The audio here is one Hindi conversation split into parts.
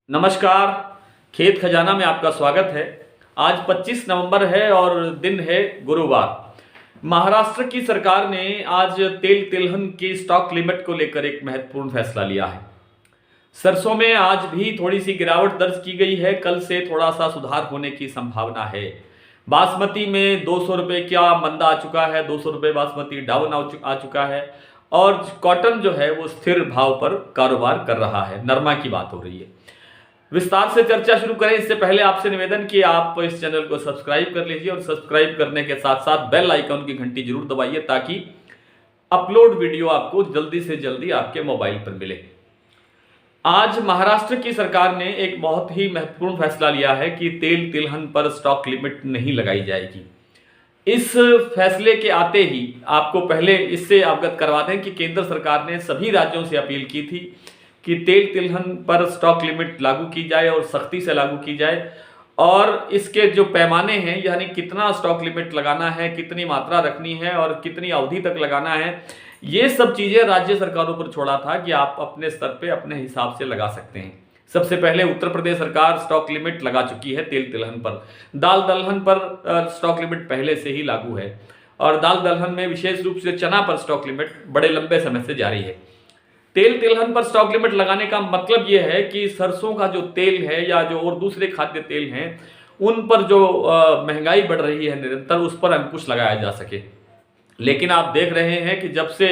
नमस्कार। खेत खजाना में आपका स्वागत है। आज 25 नवंबर है और दिन है गुरुवार। महाराष्ट्र की सरकार ने आज तेल तिलहन की स्टॉक लिमिट को लेकर एक महत्वपूर्ण फैसला लिया है। सरसों में आज भी थोड़ी सी गिरावट दर्ज की गई है। कल से थोड़ा सा सुधार होने की संभावना है। बासमती में 200 रुपये का मंदा आ चुका है, 200 रुपये बासमती डाउन आ चुका है और कॉटन जो है वो स्थिर भाव पर कारोबार कर रहा है। नरमा की बात हो रही है। विस्तार से चर्चा शुरू करें इससे पहले आपसे निवेदन कि आप इस चैनल को सब्सक्राइब कर लीजिए और सब्सक्राइब करने के साथ साथ बेल आइकन की घंटी जरूर दबाइए ताकि अपलोड वीडियो आपको जल्दी से जल्दी आपके मोबाइल पर मिले। आज महाराष्ट्र की सरकार ने एक बहुत ही महत्वपूर्ण फैसला लिया है कि तेल तिलहन पर स्टॉक लिमिट नहीं लगाई जाएगी। इस फैसले के आते ही आपको पहले इससे अवगत करवा दें कि केंद्र सरकार ने सभी राज्यों से अपील की थी कि तेल तिलहन पर स्टॉक लिमिट लागू की जाए और सख्ती से लागू की जाए और इसके जो पैमाने हैं यानी कितना स्टॉक लिमिट लगाना है, कितनी मात्रा रखनी है और कितनी अवधि तक लगाना है, ये सब चीज़ें राज्य सरकारों पर छोड़ा था कि आप अपने स्तर पे अपने हिसाब से लगा सकते हैं। सबसे पहले उत्तर प्रदेश सरकार स्टॉक लिमिट लगा चुकी है तेल तिलहन पर। दाल दलहन पर स्टॉक लिमिट पहले से ही लागू है और दाल दलहन में विशेष रूप से चना पर स्टॉक लिमिट बड़े लंबे समय से जारी है। तेल तिलहन पर स्टॉक लिमिट लगाने का मतलब यह है कि सरसों का जो तेल है या जो और दूसरे खाद्य तेल हैं उन पर जो महंगाई बढ़ रही है निरंतर, उस पर अंकुश लगाया जा सके। लेकिन आप देख रहे हैं कि जब से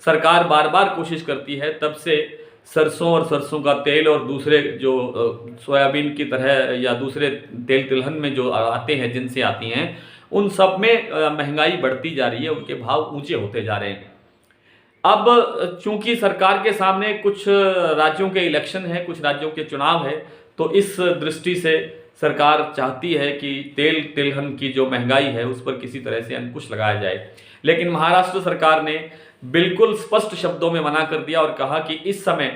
सरकार बार बार कोशिश करती है तब से सरसों और सरसों का तेल और दूसरे जो सोयाबीन की तरह या दूसरे तेल तिलहन में जो आते हैं, जिनसे आती हैं, उन सब में महंगाई बढ़ती जा रही है, उनके भाव ऊंचे होते जा रहे हैं। अब चूंकि सरकार के सामने कुछ राज्यों के इलेक्शन है, कुछ राज्यों के चुनाव है, तो इस दृष्टि से सरकार चाहती है कि तेल तिलहन की जो महंगाई है उस पर किसी तरह से अंकुश लगाया जाए। लेकिन महाराष्ट्र सरकार ने बिल्कुल स्पष्ट शब्दों में मना कर दिया और कहा कि इस समय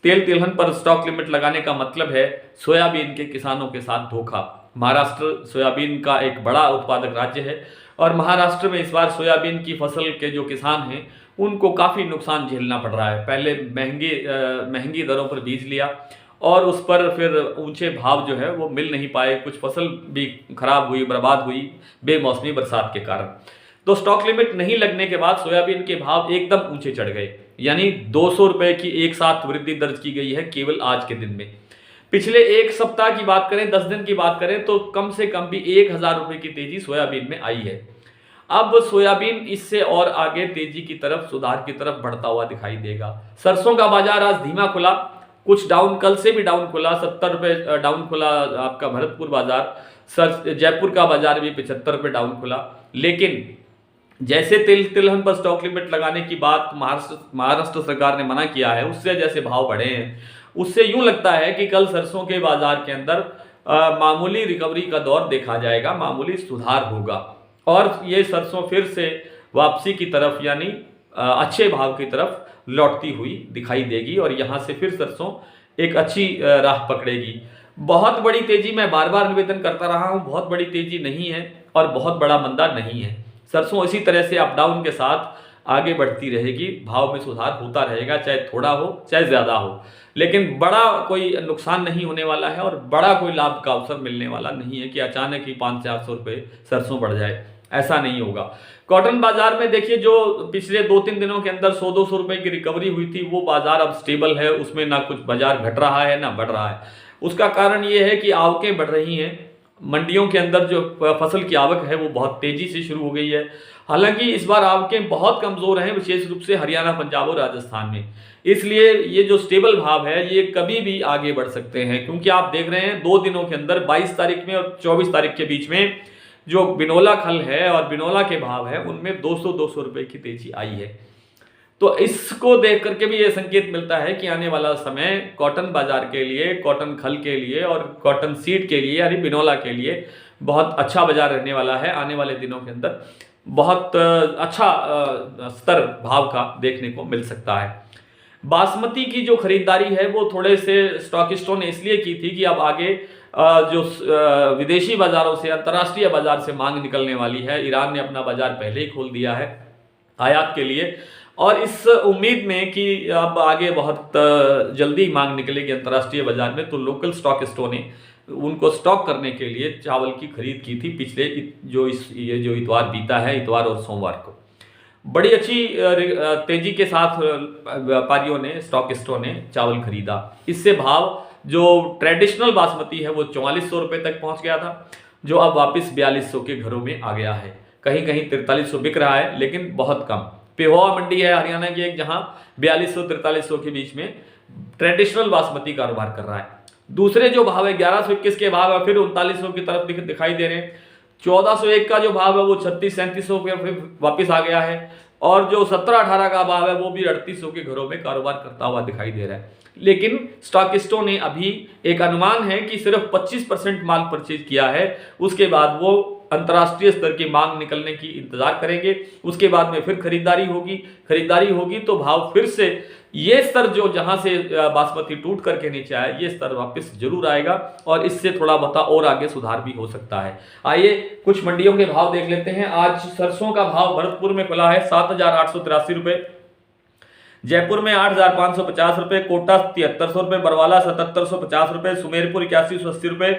तेल तिलहन पर स्टॉक लिमिट लगाने का मतलब है सोयाबीन के किसानों के साथ धोखा। महाराष्ट्र सोयाबीन का एक बड़ा उत्पादक राज्य है और महाराष्ट्र में इस बार सोयाबीन की फसल के जो किसान हैं उनको काफ़ी नुकसान झेलना पड़ रहा है। पहले महंगी दरों पर बीज लिया और उस पर फिर ऊंचे भाव जो है वो मिल नहीं पाए, कुछ फसल भी खराब हुई, बर्बाद हुई बेमौसमी बरसात के कारण। तो स्टॉक लिमिट नहीं लगने के बाद सोयाबीन के भाव एकदम ऊंचे चढ़ गए, यानी 200 रुपये की एक साथ वृद्धि दर्ज की गई है केवल आज के दिन में। पिछले एक सप्ताह की बात करें, 10 दिन की बात करें तो कम से कम भी 1000 रुपये की तेजी सोयाबीन में आई है। अब सोयाबीन इससे और आगे तेजी की तरफ, सुधार की तरफ बढ़ता हुआ दिखाई देगा। सरसों का बाजार आज धीमा खुला, कुछ डाउन, कल से भी डाउन खुला, 70 रुपये डाउन खुला आपका भरतपुर बाजार। जयपुर का बाजार भी 75 रुपये डाउन खुला। लेकिन जैसे तेल तिलहन पर स्टॉक लिमिट लगाने की बात महाराष्ट्र सरकार ने मना किया है, उससे जैसे भाव बढ़े हैं उससे यूं लगता है कि कल सरसों के बाजार के अंदर मामूली रिकवरी का दौर देखा जाएगा, मामूली सुधार होगा और ये सरसों फिर से वापसी की तरफ यानी अच्छे भाव की तरफ लौटती हुई दिखाई देगी और यहाँ से फिर सरसों एक अच्छी राह पकड़ेगी। बहुत बड़ी तेजी, मैं बार बार निवेदन करता रहा हूँ, बहुत बड़ी तेजी नहीं है और बहुत बड़ा मंदा नहीं है। सरसों इसी तरह से अप डाउन के साथ आगे बढ़ती रहेगी, भाव में सुधार होता रहेगा, चाहे थोड़ा हो चाहे ज़्यादा हो, लेकिन बड़ा कोई नुकसान नहीं होने वाला है और बड़ा कोई लाभ का अवसर मिलने वाला नहीं है कि अचानक ही 500-400 रुपये सरसों बढ़ जाए, ऐसा नहीं होगा। कॉटन बाजार में देखिए, जो पिछले 2-3 दिनों के अंदर 100-200 रुपये की रिकवरी हुई थी, वो बाजार अब स्टेबल है, उसमें ना कुछ बाजार घट रहा है ना बढ़ रहा है। उसका कारण ये है कि आवकें बढ़ रही हैं, मंडियों के अंदर जो फसल की आवक है वो बहुत तेजी से शुरू हो गई है। हालांकि इस बार आवकें बहुत कमज़ोर हैं, विशेष रूप से हरियाणा, पंजाब और राजस्थान में। इसलिए ये जो स्टेबल भाव है ये कभी भी आगे बढ़ सकते हैं, क्योंकि आप देख रहे हैं 2 दिनों के अंदर 22 तारीख में और 24 तारीख के बीच में जो बिनोला खल है और बिनोला के भाव है उनमें 200-200 रुपये की तेजी आई है। तो इसको देख करके भी ये संकेत मिलता है कि आने वाला समय कॉटन बाजार के लिए, कॉटन खल के लिए और कॉटन सीड के लिए यानी बिनोला के लिए बहुत अच्छा बाजार रहने वाला है। आने वाले दिनों के अंदर बहुत अच्छा स्तर भाव का देखने को मिल सकता है। बासमती की जो खरीदारी है वो थोड़े से स्टॉकिस्टों ने इसलिए की थी कि अब आगे जो विदेशी बाजारों से, अंतर्राष्ट्रीय बाजार से मांग निकलने वाली है। ईरान ने अपना बाजार पहले ही खोल दिया है आयात के लिए और इस उम्मीद में कि अब आगे बहुत जल्दी मांग निकलेगी अंतर्राष्ट्रीय बाजार में, तो लोकल स्टॉकिस्टों ने उनको स्टॉक करने के लिए चावल की खरीद की थी पिछले ये जो इतवार बीता है, इतवार और सोमवार को बड़ी अच्छी तेजी के साथ व्यापारियों ने, स्टॉकिस्टों ने चावल खरीदा। इससे भाव जो ट्रेडिशनल बासमती है वो 4400 रुपये तक पहुंच गया था, जो अब वापस 4200 के घरों में आ गया है। कहीं कहीं 4300 बिक रहा है, लेकिन बहुत कम। पेहोवा मंडी है हरियाणा की एक, जहां 4200-4300 के बीच में ट्रेडिशनल बासमती कारोबार कर रहा है। दूसरे जो भाव है 1121 के भाव है, फिर 3900 की तरफ दिखाई दे रहे हैं। 1401 का जो भाव है वो 3600-3700 पे वापस आ गया है, और जो 1718 का भाव है वो भी 3800 के घरों में कारोबार करता हुआ दिखाई दे रहा है। लेकिन स्टॉकिस्टों ने अभी एक अनुमान है कि सिर्फ 25% माल परचेज किया है, उसके बाद वो अंतर्राष्ट्रीय स्तर की मांग निकलने की इंतजार करेंगे। उसके बाद में फिर खरीदारी होगी तो भाव फिर से ये स्तर जो जहां से बासमती टूट करके नीचे आया, ये स्तर वापस जरूर आएगा, और इससे थोड़ा बहुत और आगे सुधार भी हो सकता है। आइए कुछ मंडियों के भाव देख लेते हैं। आज सरसों का भाव भरतपुर में खुला है 7883 रुपये, जयपुर में 8550 रुपये, कोटा 7300 रुपये, बरवाला 7750 रुपये, सुमेरपुर 8180 रुपये,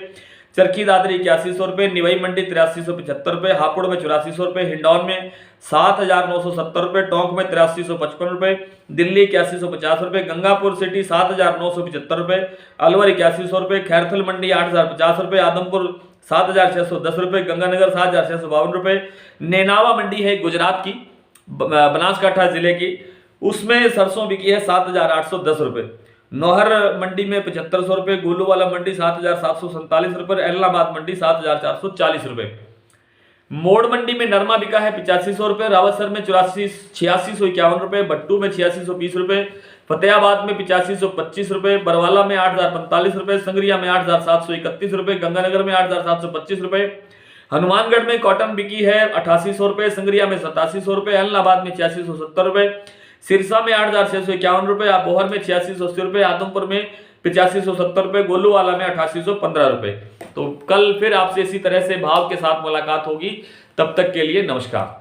चरखी दादरी 8100 रुपये, निवाई मंडी 8375 रुपये, हापुड़ में 8400 रुपये, हिंडौन में 7970 रुपये, टोंक में 8355 रुपये, दिल्ली 8150 रुपये, गंगापुर सिटी 7975 रुपये, अलवर 8100 रुपये, खैरथल मंडी 8050 रुपये, आदमपुर 7610 रुपये, गंगानगर 7652 रुपये, नेनावा मंडी है गुजरात की, बनासकांठा जिले की, उसमें सरसों बिकी है 7810 रुपये, नौहर मंडी में 7500 रुपये, गोलूवाला मंडी 7747 रुपये, एलनाबाद मंडी 7440 रुपये, मोड़ मंडी में नरमा बिका है 8500 रुपये, रावतसर में 8651 रुपये, भट्टू में 8620 रुपये, फतेहाबाद में 8525 रुपये, बरवाला में 8045 रुपये, संगरिया में 8731 रुपये, गंगानगर में 8725 रुपये, हनुमानगढ़ में कॉटन बिकी है 8800 रुपये, संगरिया में 8700 रुपये, एलनाबाद में 8670 रुपये, सिरसा में 8651 रुपये, बोहर में 8680 रुपये, आदमपुर में 8570 रुपये, गोलूवाला में 8815 रुपये। तो कल फिर आपसे इसी तरह से भाव के साथ मुलाकात होगी। तब तक के लिए नमस्कार।